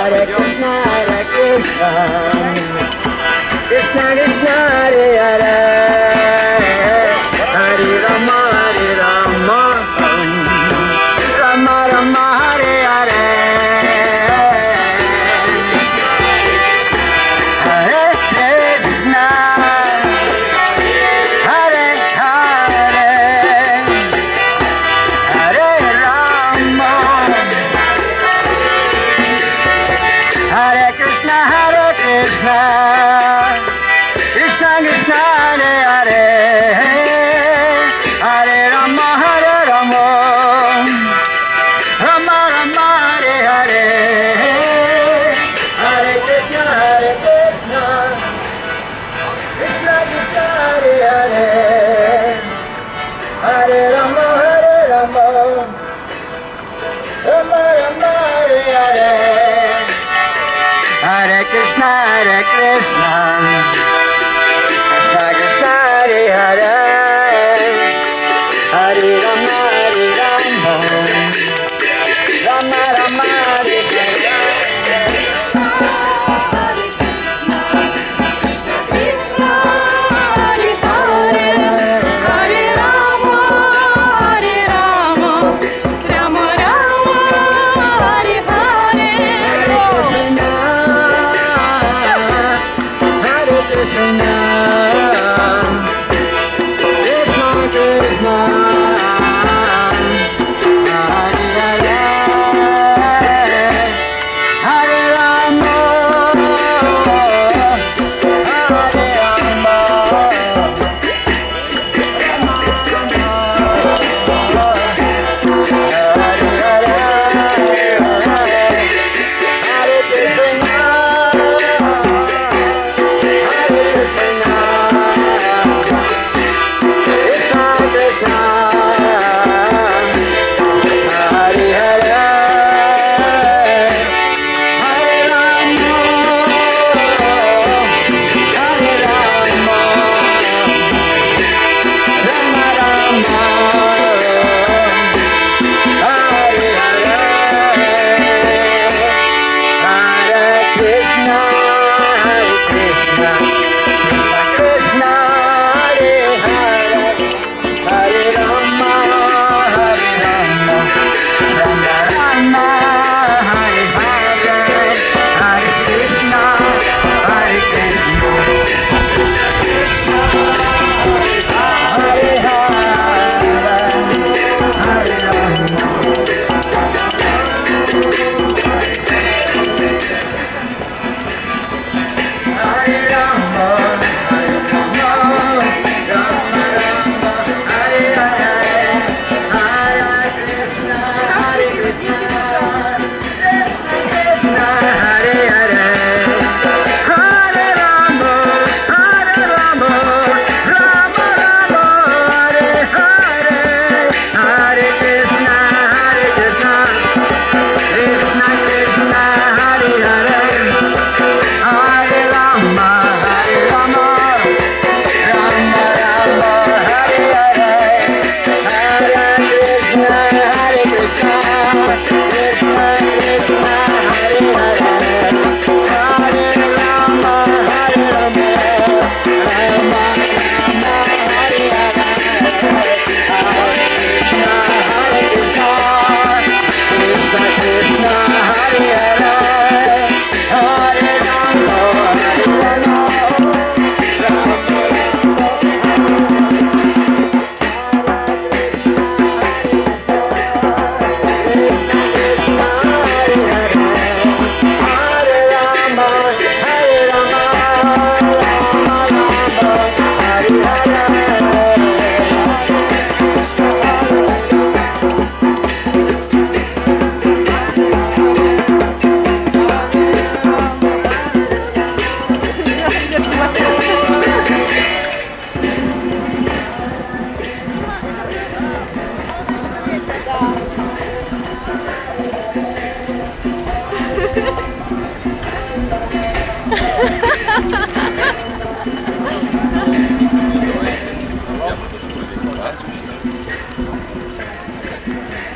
Hare Krishna, Krishna Krishna, Hare Hare, Hare Rama, Rama Rama, Hare Hare, Hare Krishna, Hare Hare, Hare Rama, Hare Krishna, Krishna Krishna, Hare Hare, Hare Rama, Rama Rama, Hare Hare, Hare Krishna, Krishna Krishna, Hare Hare, Hare Rama, Rama Rama, Hare Hare, Hare Krishna, Krishna Krishna, Hare Hare, Hare Rama, Rama Rama, Hare Hare.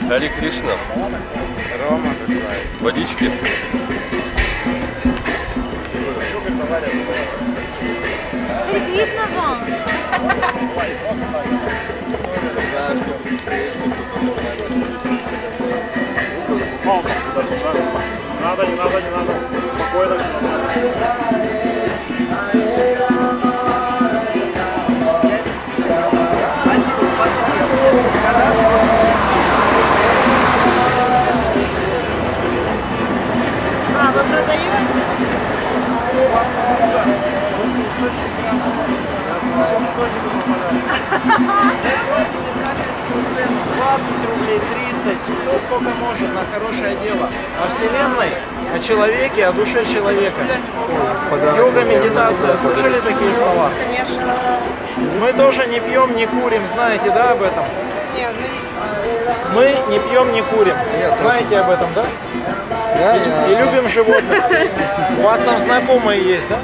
Харе Кришна. Рома, водички. Hare Krishna вам. Надо, не надо, не надо. Спокойно, все А, вы продаете? рублей, 30, кто сколько может на хорошее дело. О Вселенной, о человеке, о душе человека. Йога, медитация. Слышали такие слова? Конечно. Мы тоже не пьем, не курим, знаете, да, об этом? Нет, Мы не пьем, не курим. Знаете об этом, да? И любим животных. У вас там знакомые есть, да?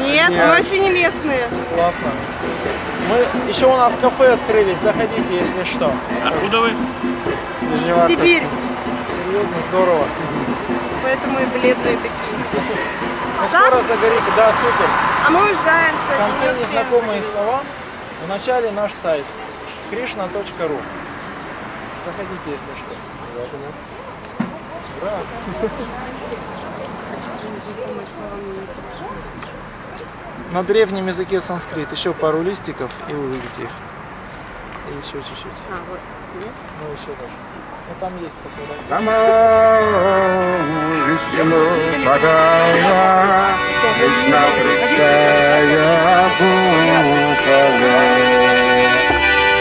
Нет, мы вообще не местные. Классно. Еще у нас кафе открылись, заходите, если что. Откуда вы? Сибирь. Серьезно, здорово. Поэтому и бледные такие. Ну, скоро загорит, да, супер. А мы уезжаем В сегодня. конце незнакомые слова, в начале наш сайт krishna.ru. Заходите, если что. Ура! На древнем языке санскрит. Еще пару листиков и увидите их. И еще чуть-чуть. А, вот. Нет? Ну, еще даже. Ну, там есть такой раздел. Namo Vishnu Padaya Krishna Pristaya Bhutale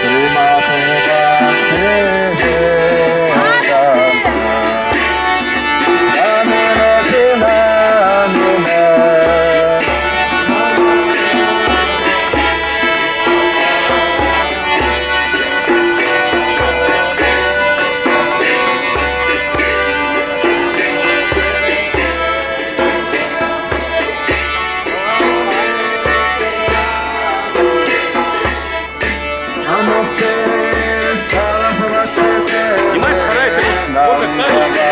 Srimate Bhakti Снимать старайся. Вот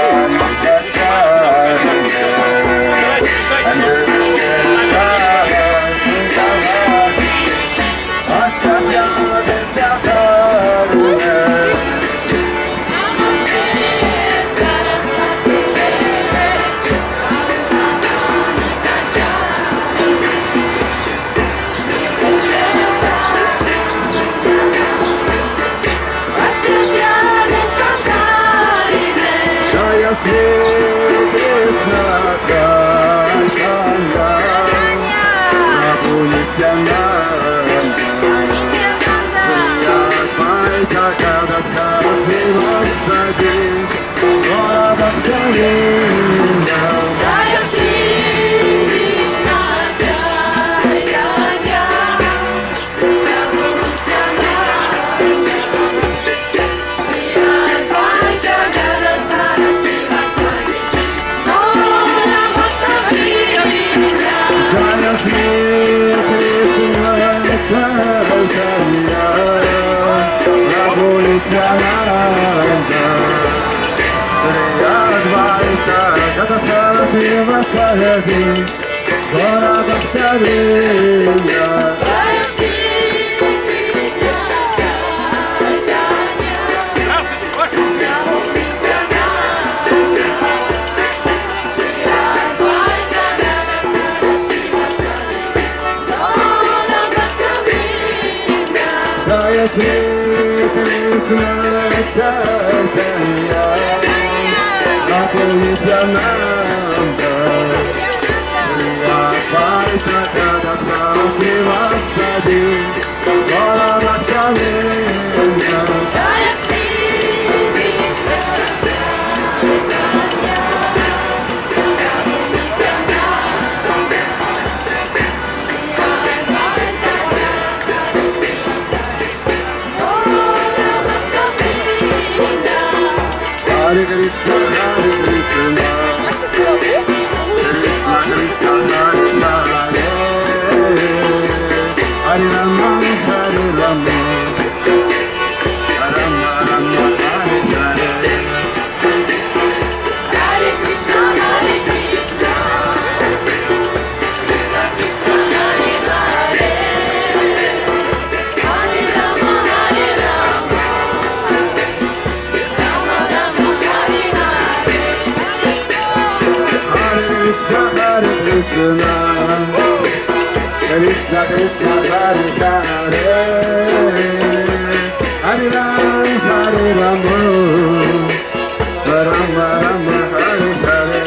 Krishna Krishna Hare Hare Hare Ram Hare Ram Rama Rama Hare Hare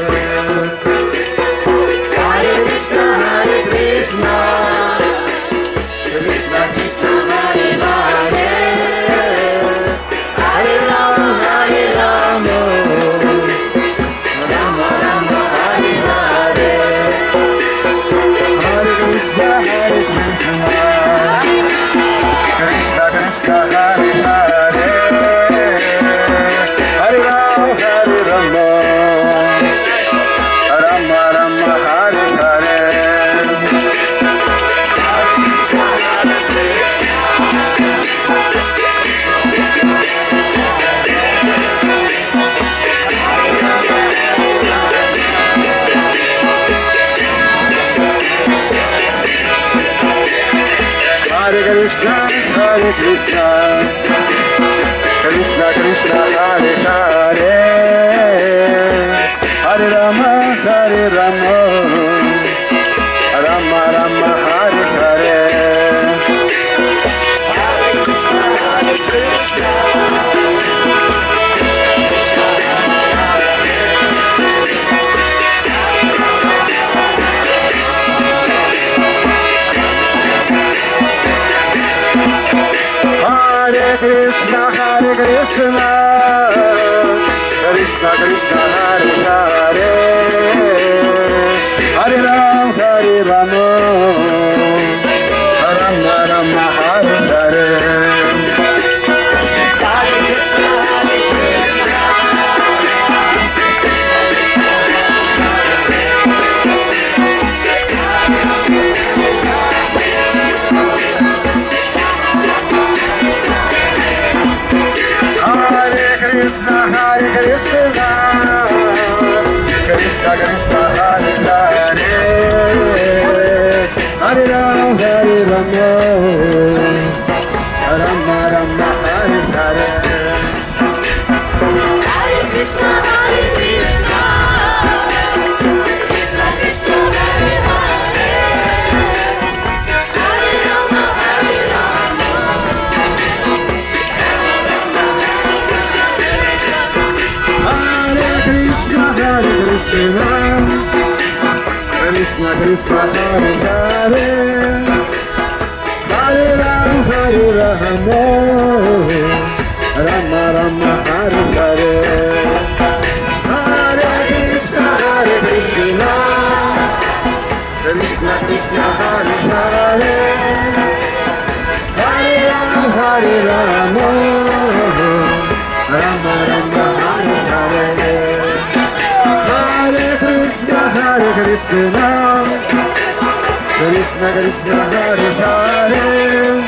Hare Krishna Krishna Krishna Hare Hare Hare Ram Rama Rama Hare Hare Hare Krishna Krishna Krishna Hare Hare Hare Ram Rama Rama Hare Hare Hare Krishna Krishna Krishna Hare Hare Hare Rama Rama Rama Hare Hare Hare Krishna Krishna Krishna Hare Hare Hare Ram Rama Rama Hare Hare Hare Krishna Krishna Krishna Hare Hare Hare Ram Rama Rama Hare Hare Hare Krishna Krishna Krishna Hare Hare Hare Rama Krishna Krishna Hare Hare Hare Ram Rama Rama Hare Hare Hare Krishna Krishna Krishna Hare Hare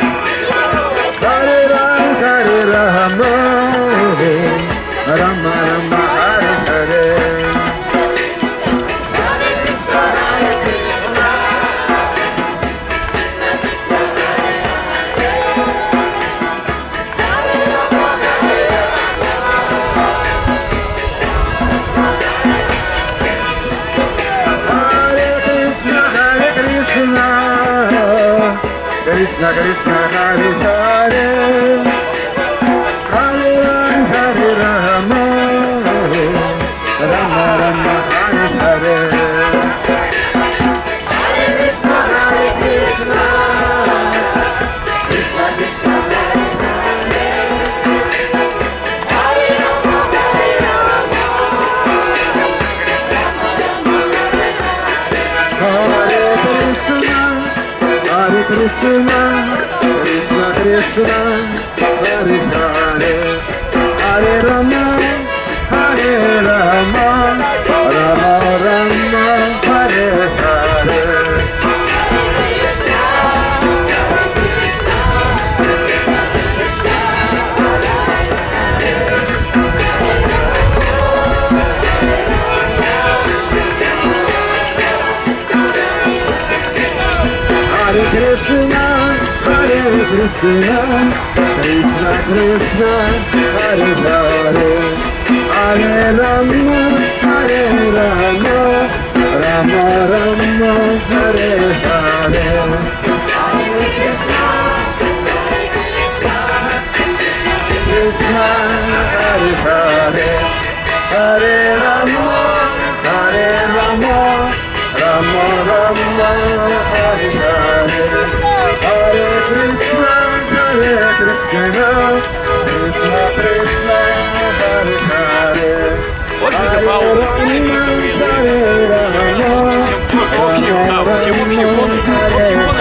Hare Ram Rama Rama Hare Hare Hare Krishna Krishna Krishna Hare Hare Hare Ram Rama Rama Hare Hare Krishna Krishna Hare Hare Hare Rama Rama Rama Hare Hare Hare Krishna Krishna Krishna Hare Hare Hare Rama Hare Krishna Krishna Krishna Hare Hare Hare Rama Rama Rama Hare Hare Hare Krishna Krishna Krishna Hare Hare Hare Rama Rama Rama Hare Hare Hare Hare, Hare Rama, Hare Rama, Rama Rama, Hare Hare, Hare Krishna, Krishna Krishna, Hare Hare. Пользуйся паузой, становится время. Общие фоны, общие фоны ничего не рассказывают.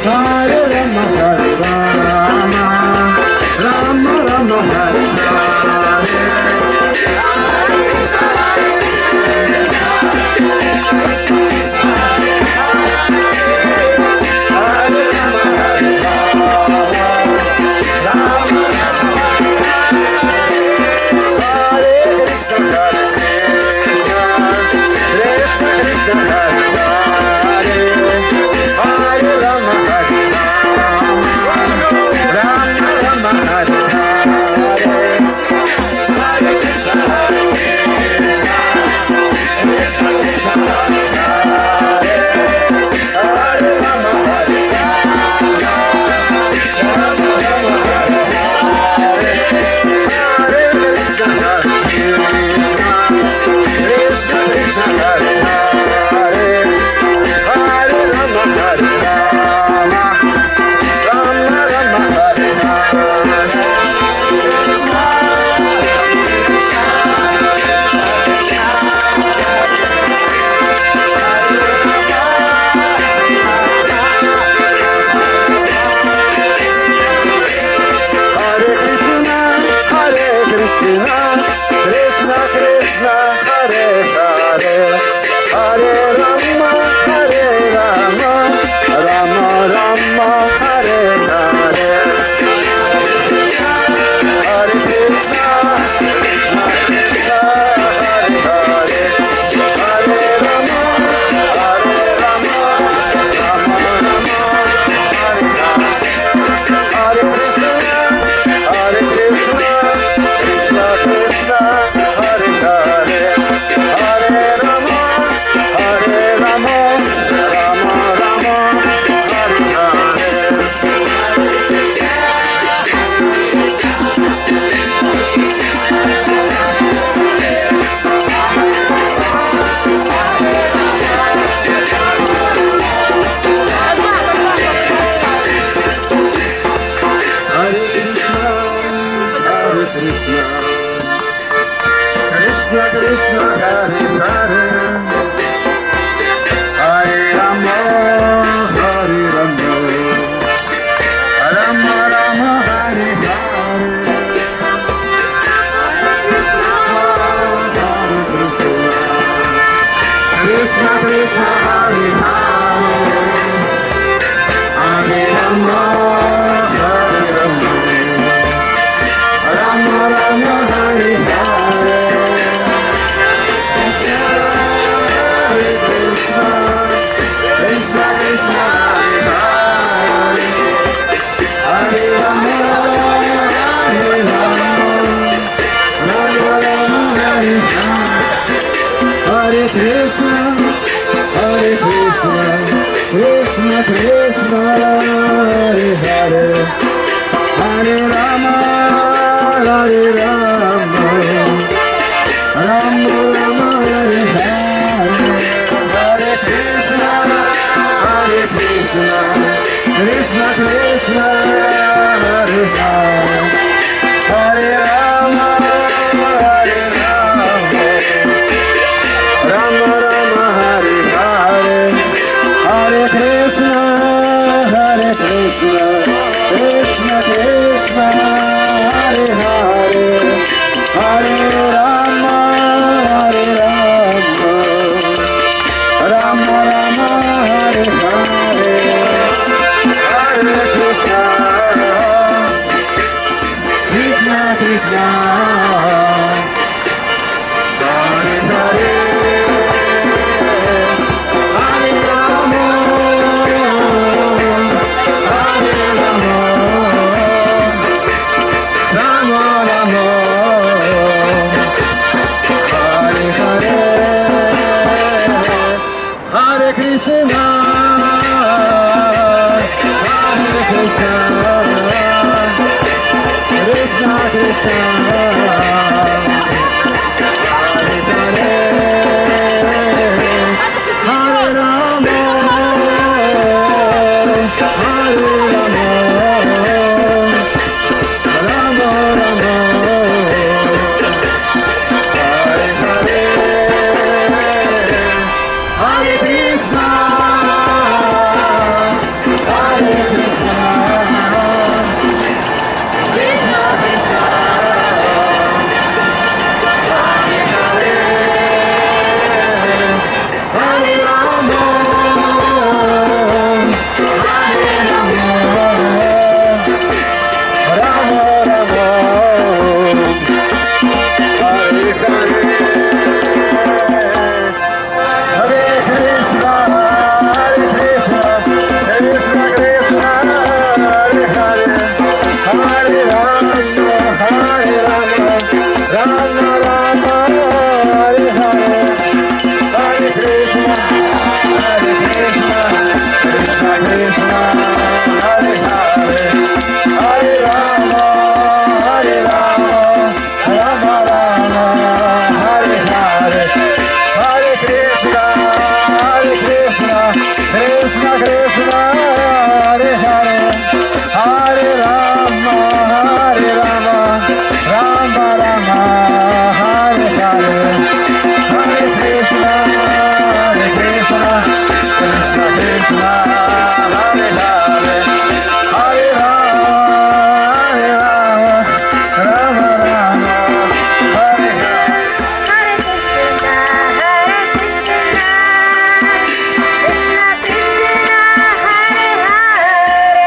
Hare Krishna, Hare Hare, Hare Rama, Hare Rama, Rama Rama, Hare Hare, Hare Krishna, Hare Krishna, Krishna Krishna, Hare Hare, Hare Rama, Hare Rama, Rama Rama, Hare Hare, Hare Krishna, Hare Krishna, Krishna Krishna, Hare Hare, Hare Rama, Hare Rama, Rama Rama, Hare Hare, Hare Krishna, Krishna Krishna, Hare Hare. Hare Krishna, Hare Krishna, Krishna Krishna, Hare Hare, Hare Rama, Hare Rama, Rama Rama, Hare Hare, Hare Krishna, Hare Krishna, Krishna Krishna, Hare Hare, Hare Rama, Hare Rama, Rama Rama, Hare Hare. Hare Krishna, Hare Krishna, Krishna Krishna, Hare Hare, Hare Rama, Hare Rama, Rama Rama, Hare Hare, Hare Krishna, Hare Krishna, Krishna Krishna, Hare Hare, Hare Rama, Hare Rama, Rama Rama, Hare Hare, Hare Krishna, Hare Krishna, Krishna Krishna, Hare Hare, Hare Rama, Hare Rama, Rama Rama, Hare Hare, Hare Krishna, Hare Krishna, Krishna Krishna, Hare Hare, Hare Rama, Hare Rama, Rama Rama, Hare Hare. Hare Krishna, Hare Krishna, Krishna Krishna, Hare Hare,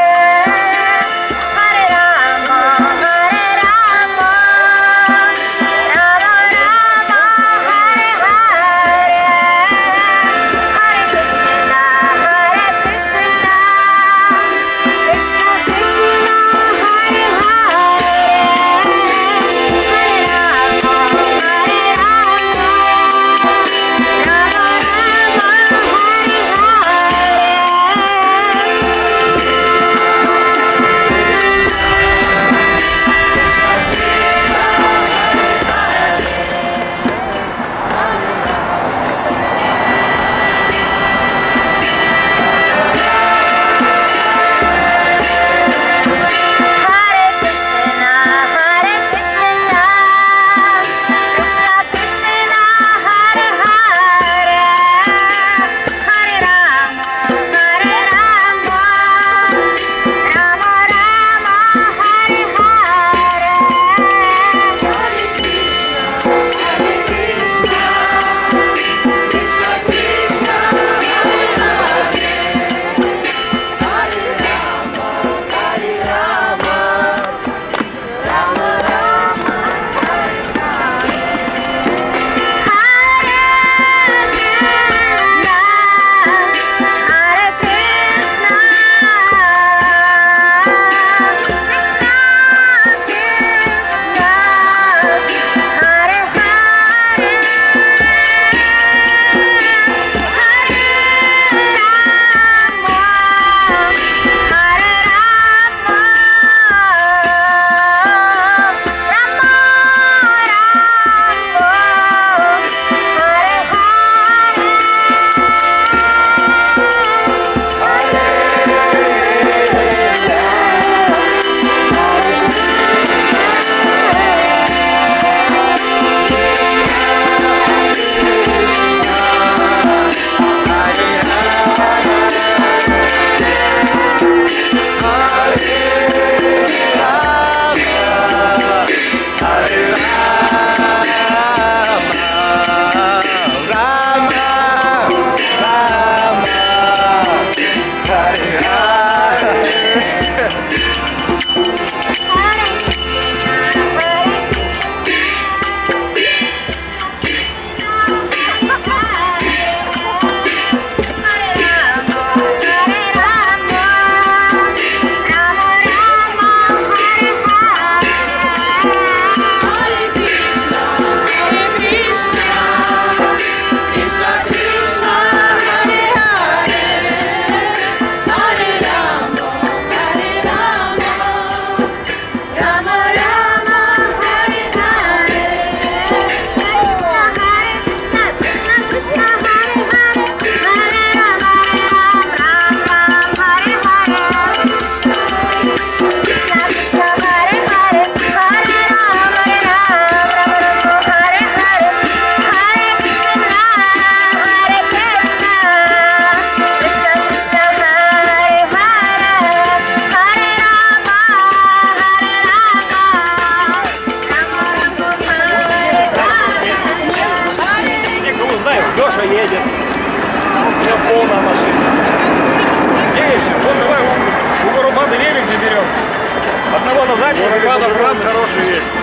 Привет.